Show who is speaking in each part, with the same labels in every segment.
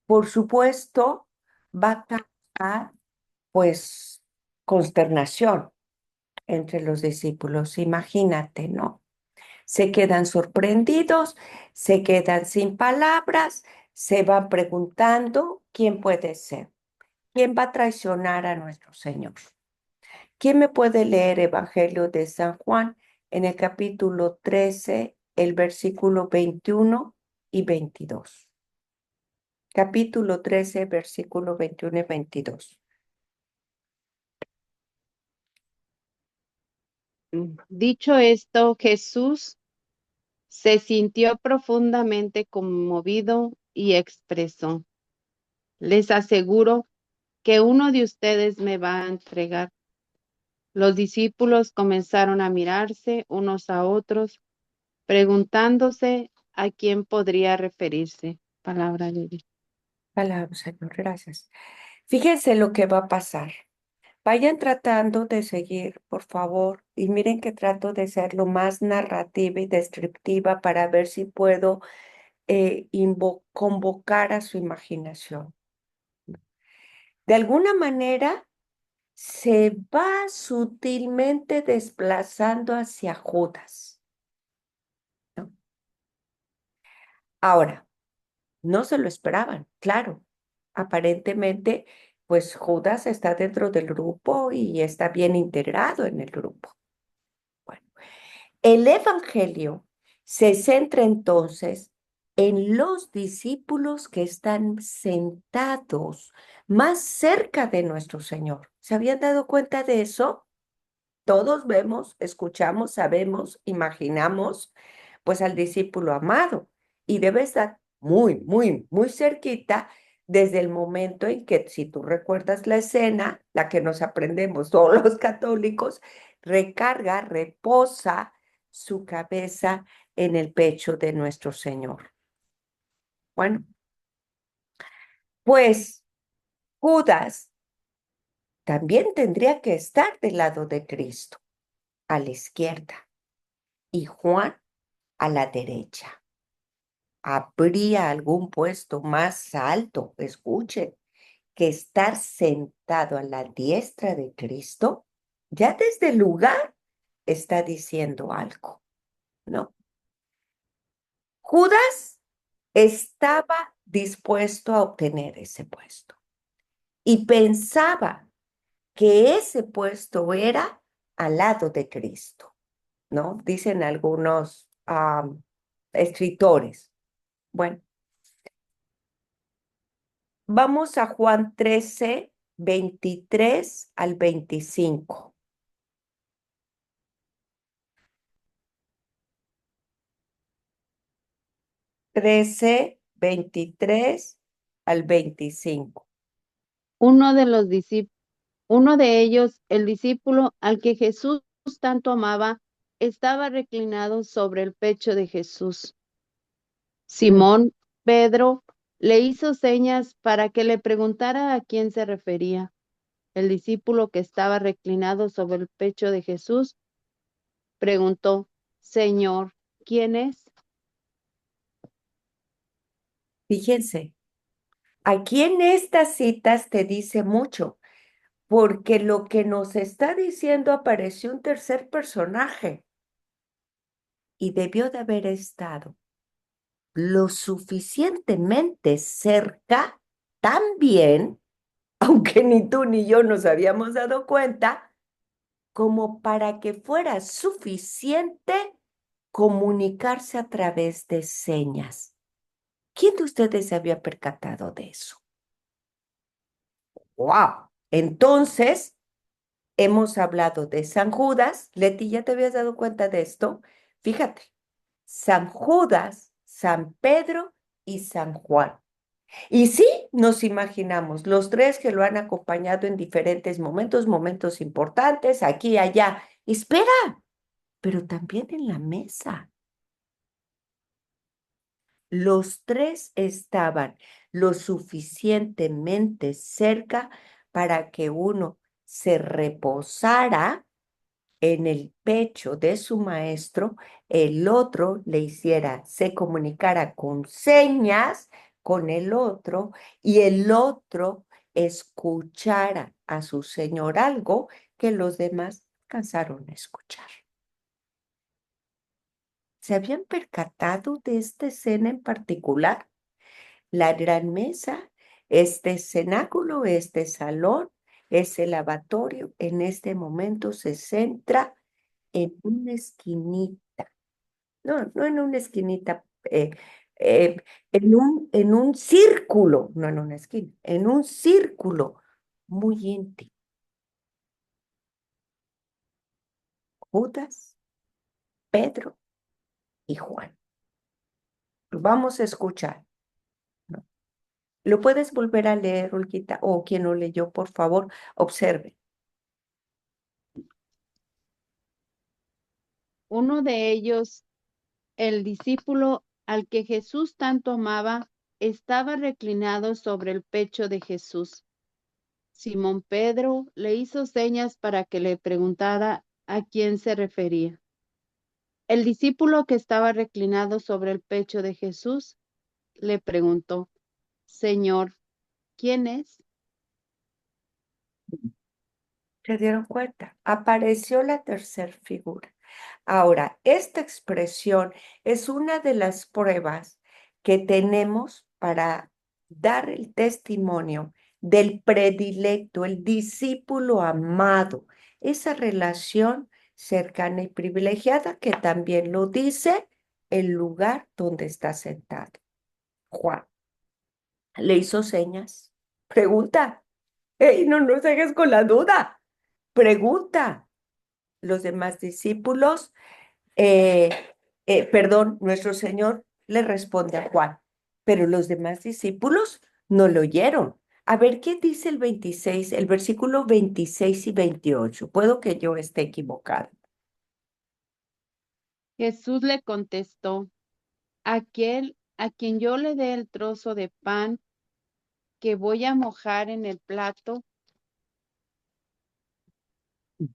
Speaker 1: por supuesto, va a causar, pues, consternación entre los discípulos. Imagínate, ¿no? Se quedan sorprendidos, se quedan sin palabras, se van preguntando quién puede ser, quién va a traicionar a nuestro Señor. ¿Quién me puede leer Evangelio de San Juan en el capítulo 13, el versículo 21 y 22? Capítulo 13, versículo 21 y 22.
Speaker 2: Dicho esto, Jesús se sintió profundamente conmovido y expresó: les aseguro que uno de ustedes me va a entregar. Los discípulos comenzaron a mirarse unos a otros, preguntándose a quién podría referirse. Palabra de Dios.
Speaker 1: Palabra, Señor, gracias. Fíjense lo que va a pasar. Vayan tratando de seguir, por favor, y miren que trato de ser lo más narrativa y descriptiva para ver si puedo convocar a su imaginación. De alguna manera, se va sutilmente desplazando hacia Judas, ¿no? Ahora, no se lo esperaban, claro. Aparentemente, pues Judas está dentro del grupo y está bien integrado en el grupo. Bueno, el Evangelio se centra entonces en los discípulos que están sentados más cerca de nuestro Señor. ¿Se habían dado cuenta de eso? Todos vemos, escuchamos, sabemos, imaginamos, pues al discípulo amado y debe estar muy, muy, muy cerquita desde el momento en que, si tú recuerdas la escena, la que nos aprendemos todos los católicos, recarga, reposa su cabeza en el pecho de nuestro Señor. Bueno, pues Judas también tendría que estar del lado de Cristo, a la izquierda, y Juan a la derecha. ¿Habría algún puesto más alto, escuchen, que estar sentado a la diestra de Cristo? Ya desde el lugar está diciendo algo, ¿no? Judas estaba dispuesto a obtener ese puesto y pensaba que ese puesto era al lado de Cristo, ¿no? Dicen algunos escritores. Bueno, vamos a Juan 13, 23 al 25. 13, 23 al 25.
Speaker 2: Uno de los discípulos, uno de ellos, el discípulo al que Jesús tanto amaba, estaba reclinado sobre el pecho de Jesús.
Speaker 1: Mm.
Speaker 2: Simón Pedro le hizo señas para que le preguntara a quién se refería. El discípulo que estaba reclinado sobre el pecho de Jesús preguntó: Señor, ¿quién es?
Speaker 1: Fíjense, aquí en estas citas te dice mucho, porque lo que nos está diciendo apareció un tercer personaje y debió de haber estado lo suficientemente cerca también, aunque ni tú ni yo nos habíamos dado cuenta, como para que fuera suficiente comunicarse a través de señas. ¿Quién de ustedes se había percatado de eso? ¡Wow! Entonces, hemos hablado de San Judas. Leti, ¿ya te habías dado cuenta de esto? Fíjate, San Judas, San Pedro y San Juan. Y sí, nos imaginamos los tres que lo han acompañado en diferentes momentos, momentos importantes, aquí y allá. Espera, pero también en la mesa. Los tres estaban lo suficientemente cerca para que uno se reposara en el pecho de su maestro, el otro le hiciera, se comunicara con señas con el otro y el otro escuchara a su señor algo que los demás alcanzaron a escuchar. ¿Se habían percatado de esta escena en particular? La gran mesa, este cenáculo, este salón, ese lavatorio, en este momento se centra en una esquinita, no en una esquinita, eh, en un círculo, no en una esquina, en un círculo muy íntimo. Judas, Pedro y Juan. Vamos a escuchar, ¿no? ¿Lo puedes volver a leer, Olguita? O quien lo leyó, por favor, observe.
Speaker 2: Uno de ellos, el discípulo al que Jesús tanto amaba, estaba reclinado sobre el pecho de Jesús. Simón Pedro le hizo señas para que le preguntara a quién se refería. El discípulo que estaba reclinado sobre el pecho de Jesús le preguntó, Señor, ¿quién es?
Speaker 1: ¿Se dieron cuenta? Apareció la tercera figura. Ahora, esta expresión es una de las pruebas que tenemos para dar el testimonio del predilecto, el discípulo amado, esa relación cercana y privilegiada que también lo dice el lugar donde está sentado. Juan le hizo señas. Pregunta. ¡Ey, no nos dejes con la duda! Pregunta. Los demás discípulos, eh, perdón, nuestro Señor le responde a Juan, pero los demás discípulos no lo oyeron. A ver, ¿qué dice el 26, el versículo 26 y 28? Puedo que yo esté equivocado.
Speaker 2: Jesús le contestó, aquel a quien yo le dé el trozo de pan que voy a mojar en el plato y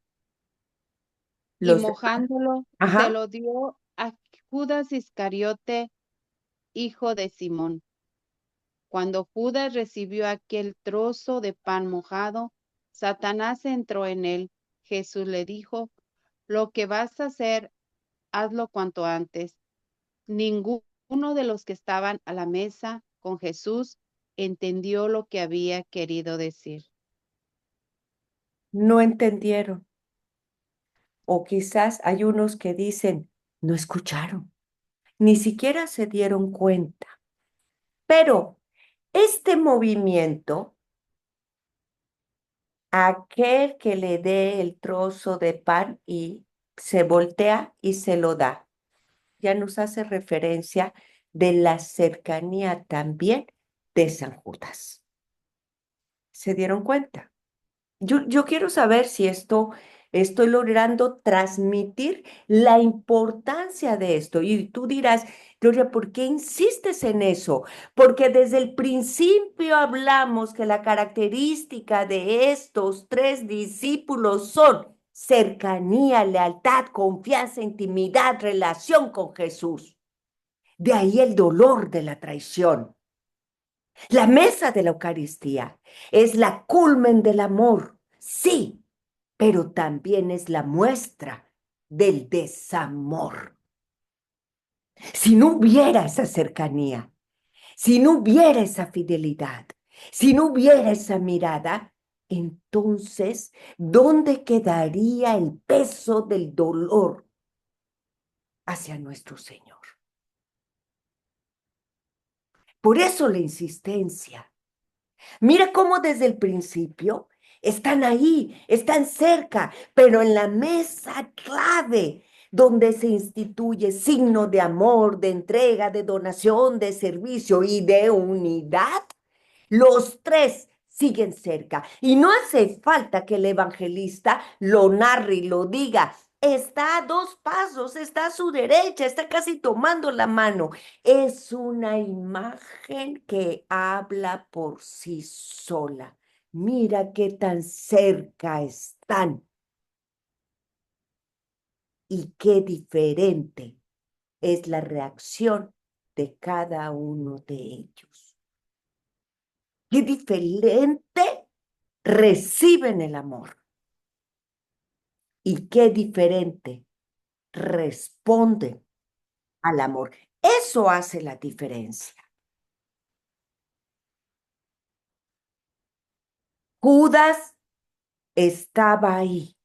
Speaker 1: Los demás,
Speaker 2: mojándolo se
Speaker 1: ajá,
Speaker 2: lo dio a Judas Iscariote, hijo de Simón. Cuando Judas recibió aquel trozo de pan mojado, Satanás entró en él. Jesús le dijo, lo que vas a hacer, hazlo cuanto antes. Ninguno de los que estaban a la mesa con Jesús entendió lo que había querido decir.
Speaker 1: no entendieron. O quizás hay unos que dicen, no escucharon, ni siquiera se dieron cuenta. Pero este movimiento, aquel que le dé el trozo de pan y se voltea y se lo da, ya nos hace referencia de la cercanía también de San Judas. ¿Se dieron cuenta? Yo quiero saber si estoy logrando transmitir la importancia de esto. Y tú dirás, Gloria, ¿por qué insistes en eso? Porque desde el principio hablamos que la característica de estos tres discípulos son cercanía, lealtad, confianza, intimidad, relación con Jesús. De ahí el dolor de la traición. La mesa de la Eucaristía es la culmen del amor, sí, pero también es la muestra del desamor. Si no hubiera esa cercanía, si no hubiera esa fidelidad, si no hubiera esa mirada, entonces, ¿dónde quedaría el peso del dolor hacia nuestro Señor? Por eso la insistencia. Mira cómo desde el principio están ahí, están cerca, pero en la mesa clave donde se instituye signo de amor, de entrega, de donación, de servicio y de unidad, los tres siguen cerca. Y no hace falta que el evangelista lo narre y lo diga. Está a dos pasos, está a su derecha, está casi tomando la mano. Es una imagen que habla por sí sola. Mira qué tan cerca están y qué diferente es la reacción de cada uno de ellos. qué diferente reciben el amor y qué diferente responden al amor. Eso hace la diferencia. Judas estaba ahí.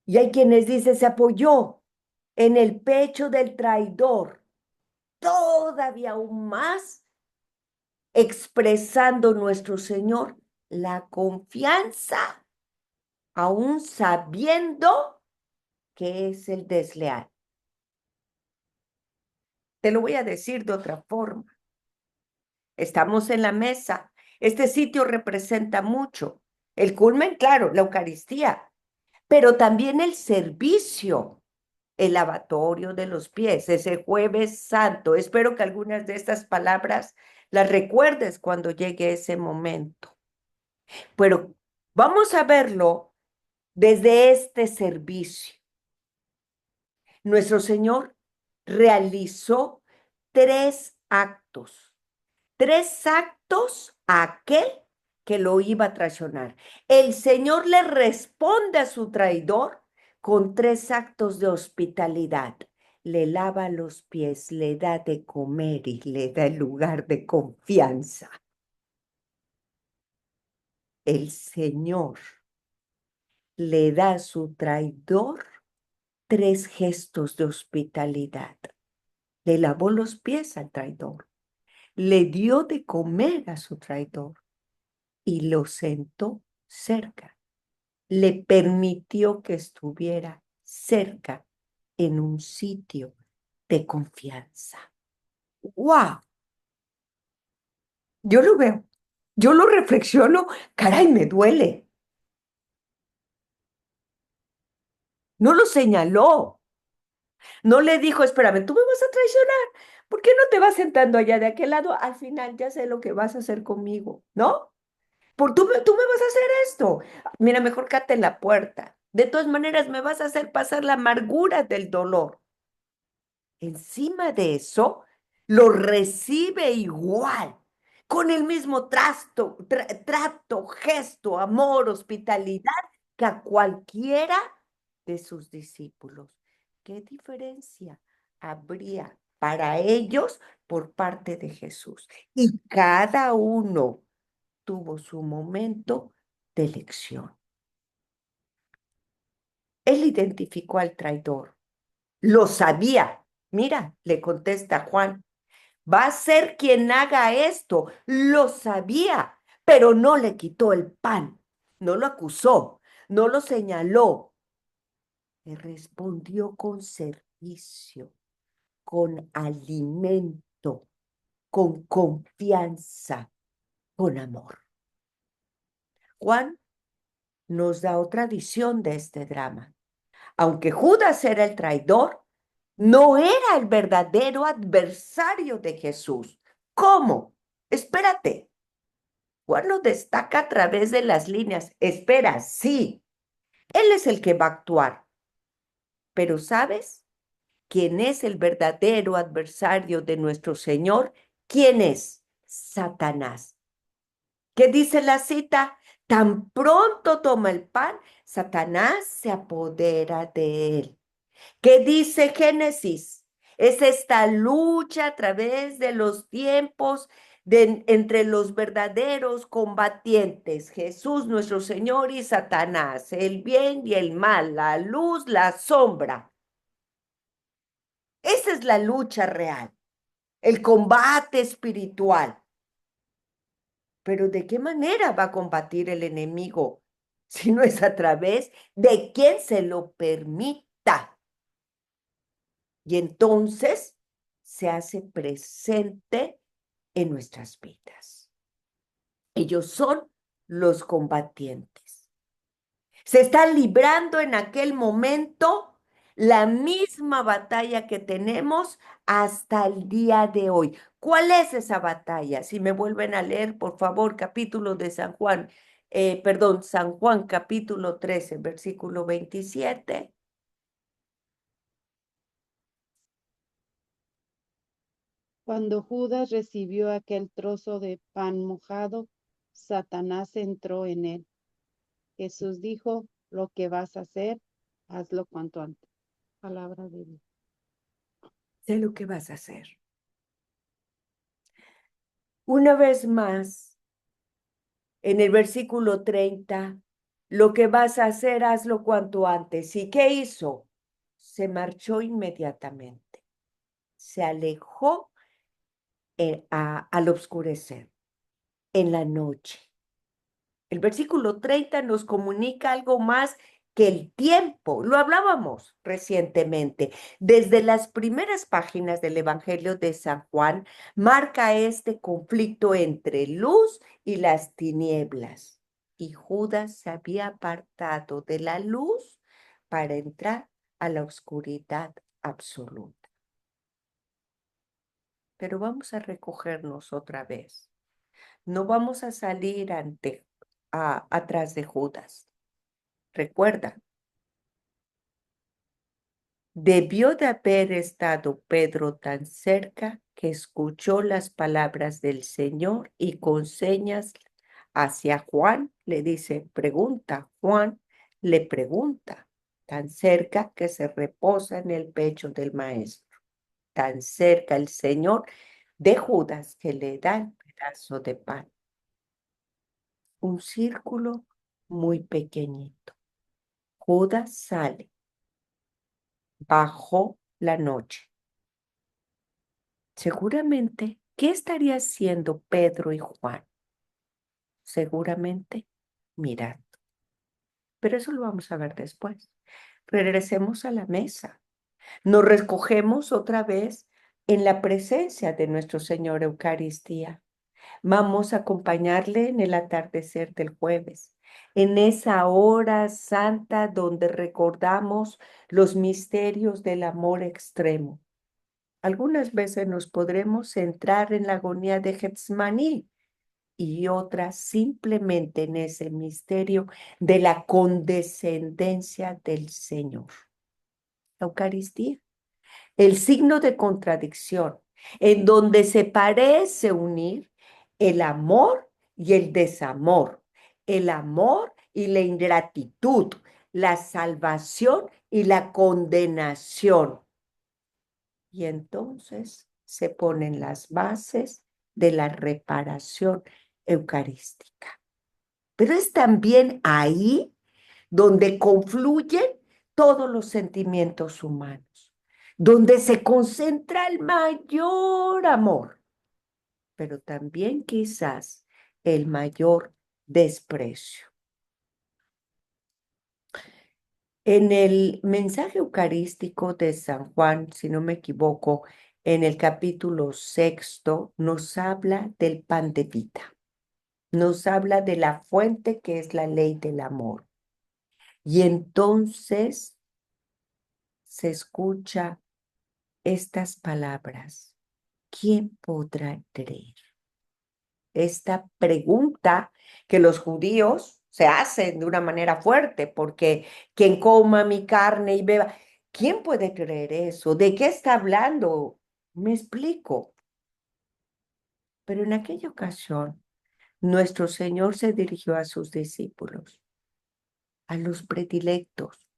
Speaker 1: Y hay quienes dicen, se apoyó en el pecho del traidor, todavía aún más expresando nuestro Señor la confianza, aún sabiendo que es el desleal. Te lo voy a decir de otra forma. Estamos en la mesa. Este sitio representa mucho. El culmen, claro, la Eucaristía, pero también el servicio, el lavatorio de los pies, ese jueves santo. Espero que algunas de estas palabras las recuerdes cuando llegue ese momento. Pero vamos a verlo desde este servicio. Nuestro Señor realizó tres actos a aquel que lo iba a traicionar. El Señor le responde a su traidor con tres actos de hospitalidad. Le lava los pies, le da de comer y le da el lugar de confianza. El Señor le da a su traidor tres gestos de hospitalidad. Le lavó los pies al traidor, le dio de comer a su traidor y lo sentó cerca. Le permitió que estuviera cerca en un sitio de confianza. ¡Wow! Yo lo veo, yo lo reflexiono, caray, me duele. No lo señaló, no le dijo, espérame, tú me vas a traicionar. ¿Por qué no te vas sentando allá de aquel lado? Al final ya sé lo que vas a hacer conmigo, ¿no? Tú me vas a hacer esto. Mira, mejor cate en la puerta. De todas maneras, me vas a hacer pasar la amargura del dolor. Encima de eso, lo recibe igual, con el mismo trato, gesto, amor, hospitalidad que a cualquiera de sus discípulos. ¿Qué diferencia habría para ellos por parte de Jesús? Y cada uno tuvo su momento de elección. Él identificó al traidor, lo sabía. Mira, le contesta Juan, va a ser quien haga esto. Lo sabía, pero no le quitó el pan, no lo acusó, no lo señaló. Le respondió con servicio, con alimento, con confianza, con amor. Juan nos da otra visión de este drama. Aunque Judas era el traidor, no era el verdadero adversario de Jesús. ¿Cómo? Espérate. Juan lo destaca a través de las líneas. Espera, sí, él es el que va a actuar. Pero ¿sabes quién es el verdadero adversario de nuestro Señor? ¿Quién es? Satanás. ¿Qué dice la cita? Tan pronto toma el pan, Satanás se apodera de él. ¿Qué dice Génesis? Es esta lucha a través de los tiempos entre los verdaderos combatientes, Jesús nuestro Señor y Satanás, el bien y el mal, la luz, la sombra. Esa es la lucha real, el combate espiritual. Pero ¿de qué manera va a combatir el enemigo si no es a través de quien se lo permita? Y entonces se hace presente en nuestras vidas. Ellos son los combatientes. Se está librando en aquel momento la misma batalla que tenemos hasta el día de hoy. ¿Cuál es esa batalla? Si me vuelven a leer, por favor, capítulo de San Juan, perdón, San Juan capítulo 13, versículo 27.
Speaker 2: Cuando Judas recibió aquel trozo de pan mojado, Satanás entró en él. Jesús dijo, lo que vas a hacer, hazlo cuanto antes. Palabra de Dios.
Speaker 1: Sé lo que vas a hacer. Una vez más, en el versículo 30, lo que vas a hacer, hazlo cuanto antes. ¿Y qué hizo? Se marchó inmediatamente. Se alejó al oscurecer, en la noche. El versículo 30 nos comunica algo más que el tiempo. Lo hablábamos recientemente. Desde las primeras páginas del Evangelio de San Juan, marca este conflicto entre luz y las tinieblas. Y Judas se había apartado de la luz para entrar a la oscuridad absoluta. Pero vamos a recogernos otra vez. No vamos a salir atrás de Judas. Recuerda, debió de haber estado Pedro tan cerca que escuchó las palabras del Señor y con señas hacia Juan le dice, pregunta. Juan le pregunta, tan cerca que se reposa en el pecho del maestro, tan cerca el Señor de Judas que le da el pedazo de pan. Un círculo muy pequeñito. Judas sale bajo la noche. Seguramente, ¿qué estaría haciendo Pedro y Juan? Seguramente mirando. Pero eso lo vamos a ver después. Regresemos a la mesa. Nos recogemos otra vez en la presencia de nuestro Señor Eucaristía. Vamos a acompañarle en el atardecer del jueves, en esa hora santa donde recordamos los misterios del amor extremo. Algunas veces nos podremos centrar en la agonía de Getsemaní y otras simplemente en ese misterio de la condescendencia del Señor. La Eucaristía, el signo de contradicción, en donde se parece unir el amor y el desamor, el amor y la ingratitud, la salvación y la condenación. Y entonces se ponen las bases de la reparación eucarística. Pero es también ahí donde confluyen todos los sentimientos humanos, donde se concentra el mayor amor, pero también quizás el mayor desprecio. En el mensaje eucarístico de San Juan, si no me equivoco, en el capítulo 6, nos habla del pan de vida, nos habla de la fuente que es la ley del amor. Y entonces se escucha estas palabras: ¿quién podrá creer? Esta pregunta que los judíos se hacen de una manera fuerte, porque quien coma mi carne y beba, ¿quién puede creer eso? ¿De qué está hablando? Me explico. Pero en aquella ocasión, nuestro Señor se dirigió a sus discípulos, a los predilectos.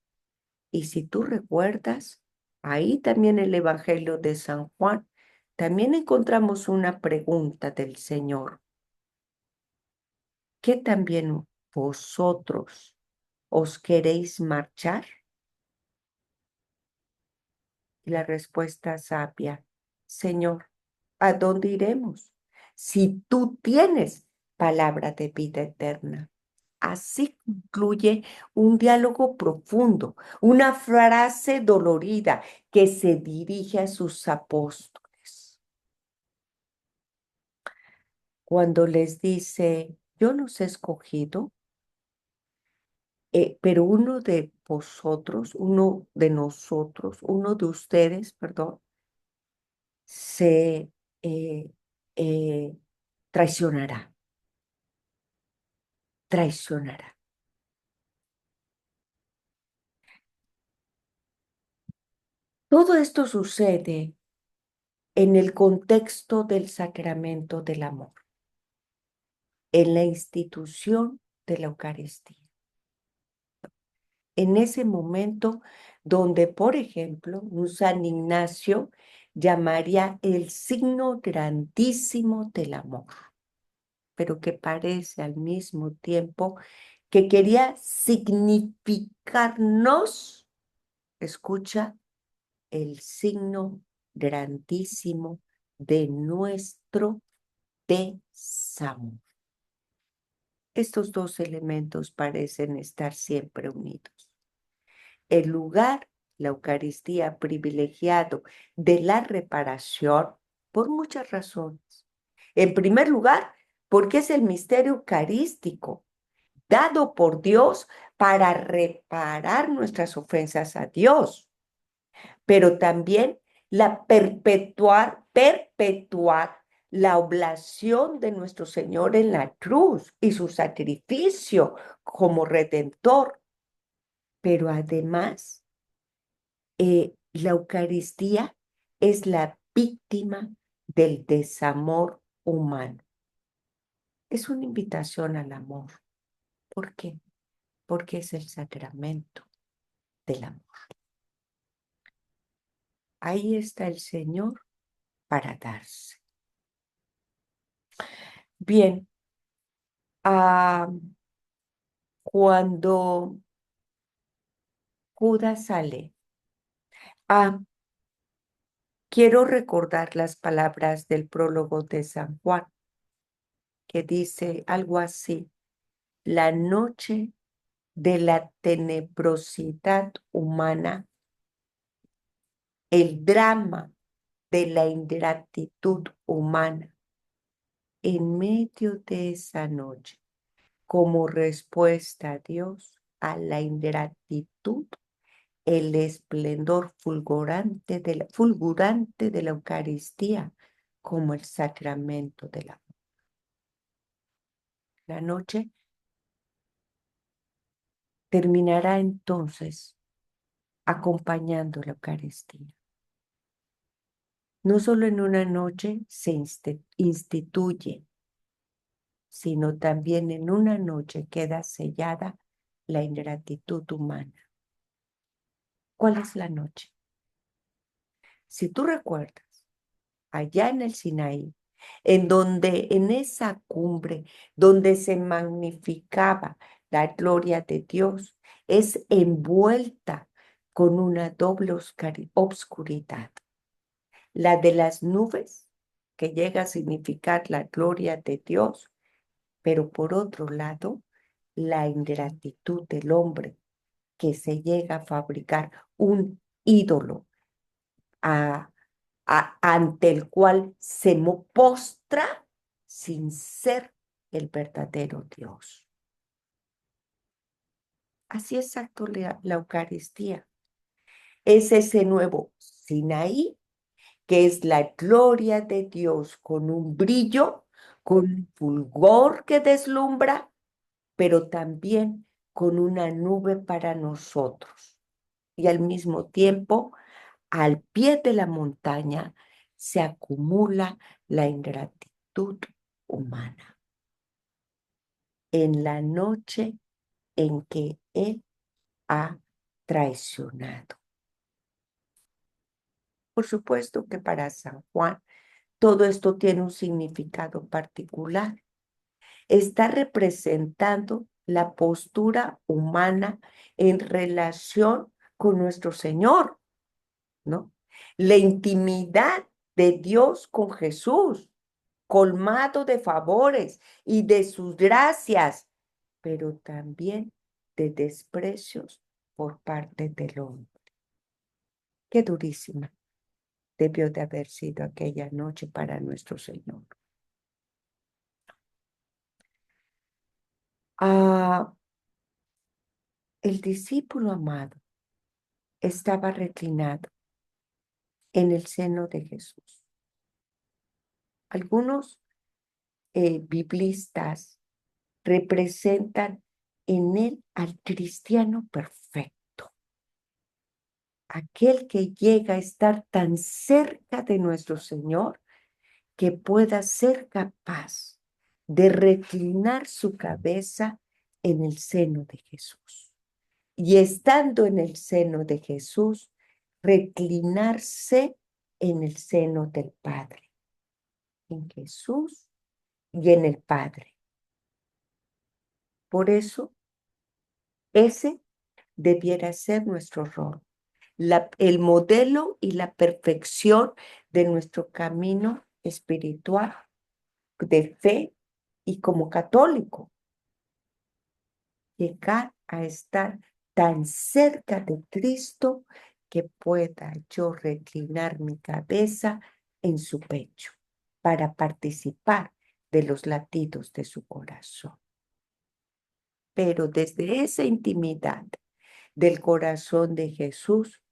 Speaker 1: Y si tú recuerdas, ahí también en el Evangelio de San Juan, también encontramos una pregunta del Señor: ¿qué también vosotros os queréis marchar? Y la respuesta sabia: Señor, ¿a dónde iremos? Si tú tienes palabra de vida eterna. Así concluye un diálogo profundo, una frase dolorida que se dirige a sus apóstoles. Cuando les dice, yo los he escogido, pero uno de vosotros, uno de nosotros, uno de ustedes, perdón, se eh, eh, traicionará, traicionará. Todo esto sucede en el contexto del sacramento del amor, en la institución de la Eucaristía. En ese momento donde, por ejemplo, un San Ignacio llamaría el signo grandísimo del amor, pero que parece al mismo tiempo que quería significarnos, escucha, el signo grandísimo de nuestro desamor. Estos dos elementos parecen estar siempre unidos. El lugar, la Eucaristía, privilegiado de la reparación por muchas razones. En primer lugar, porque es el misterio eucarístico dado por Dios para reparar nuestras ofensas a Dios, pero también perpetuar la oblación de nuestro Señor en la cruz y su sacrificio como redentor. Pero además, la Eucaristía es la víctima del desamor humano. Es una invitación al amor. ¿Por qué? Porque es el sacramento del amor. Ahí está el Señor para darse. Bien, cuando Judas sale, ah, quiero recordar las palabras del prólogo de San Juan, que dice algo así: la noche de la tenebrosidad humana, el drama de la ingratitud humana. En medio de esa noche, como respuesta a Dios a la ingratitud, el esplendor fulgurante de la Eucaristía como el sacramento del amor. La noche terminará entonces acompañando la Eucaristía. No solo en una noche se instituye, sino también en una noche queda sellada la ingratitud humana. ¿Cuál es la noche? Si tú recuerdas, allá en el Sinaí, en donde en esa cumbre, donde se magnificaba la gloria de Dios, es envuelta con una doble obscuridad. La de las nubes, que llega a significar la gloria de Dios, pero por otro lado, la ingratitud del hombre, que se llega a fabricar un ídolo a ante el cual se postra sin ser el verdadero Dios. Así es exacto la Eucaristía. Es ese nuevo Sinaí, que es la gloria de Dios con un brillo, con un fulgor que deslumbra, pero también con una nube para nosotros. Y al mismo tiempo, al pie de la montaña se acumula la ingratitud humana. En la noche en que Él ha traicionado. Por supuesto que para San Juan todo esto tiene un significado particular. Está representando la postura humana en relación con nuestro Señor, ¿no? La intimidad de Dios con Jesús, colmado de favores y de sus gracias, pero también de desprecios por parte del hombre. Qué durísima debió de haber sido aquella noche para nuestro Señor. El discípulo amado estaba reclinado en el seno de Jesús. Algunos biblistas representan en él al cristiano perfecto, aquel que llega a estar tan cerca de nuestro Señor que pueda ser capaz de reclinar su cabeza en el seno de Jesús. Y estando en el seno de Jesús, reclinarse en el seno del Padre, en Jesús y en el Padre. Por eso, ese debiera ser nuestro rol, el modelo y la perfección de nuestro camino espiritual, de fe y como católico, llegar a estar tan cerca de Cristo que pueda yo reclinar mi cabeza en su pecho para participar de los latidos de su corazón. Pero desde esa intimidad del corazón de Jesús,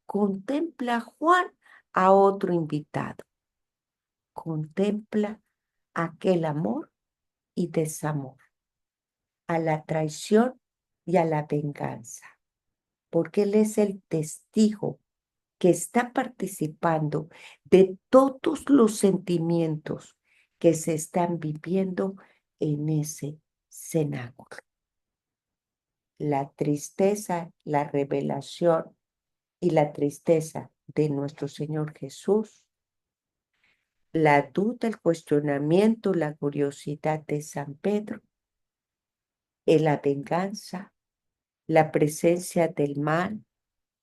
Speaker 1: contempla Juan a otro invitado, contempla aquel amor y desamor, a la traición y a la venganza, porque él es el testigo que está participando de todos los sentimientos que se están viviendo en ese cenáculo. La tristeza, la revelación y la tristeza de nuestro Señor Jesús, la duda, el cuestionamiento, la curiosidad de San Pedro, la venganza, la presencia del mal,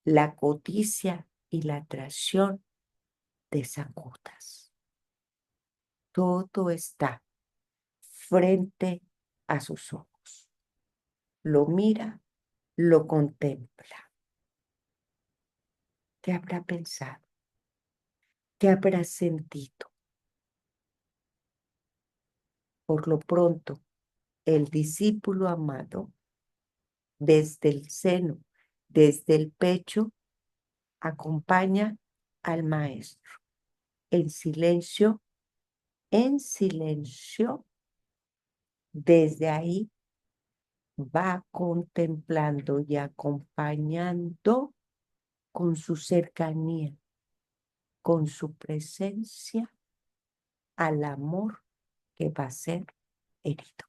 Speaker 1: la codicia y la traición de San Judas. Todo está frente a sus ojos. Lo mira, lo contempla. ¿Qué habrá pensado? ¿Qué habrá sentido? Por lo pronto, el discípulo amado, desde el seno, desde el pecho, acompaña al maestro. En silencio, desde ahí va contemplando y acompañando con su cercanía, con su presencia al amor que va a ser herido.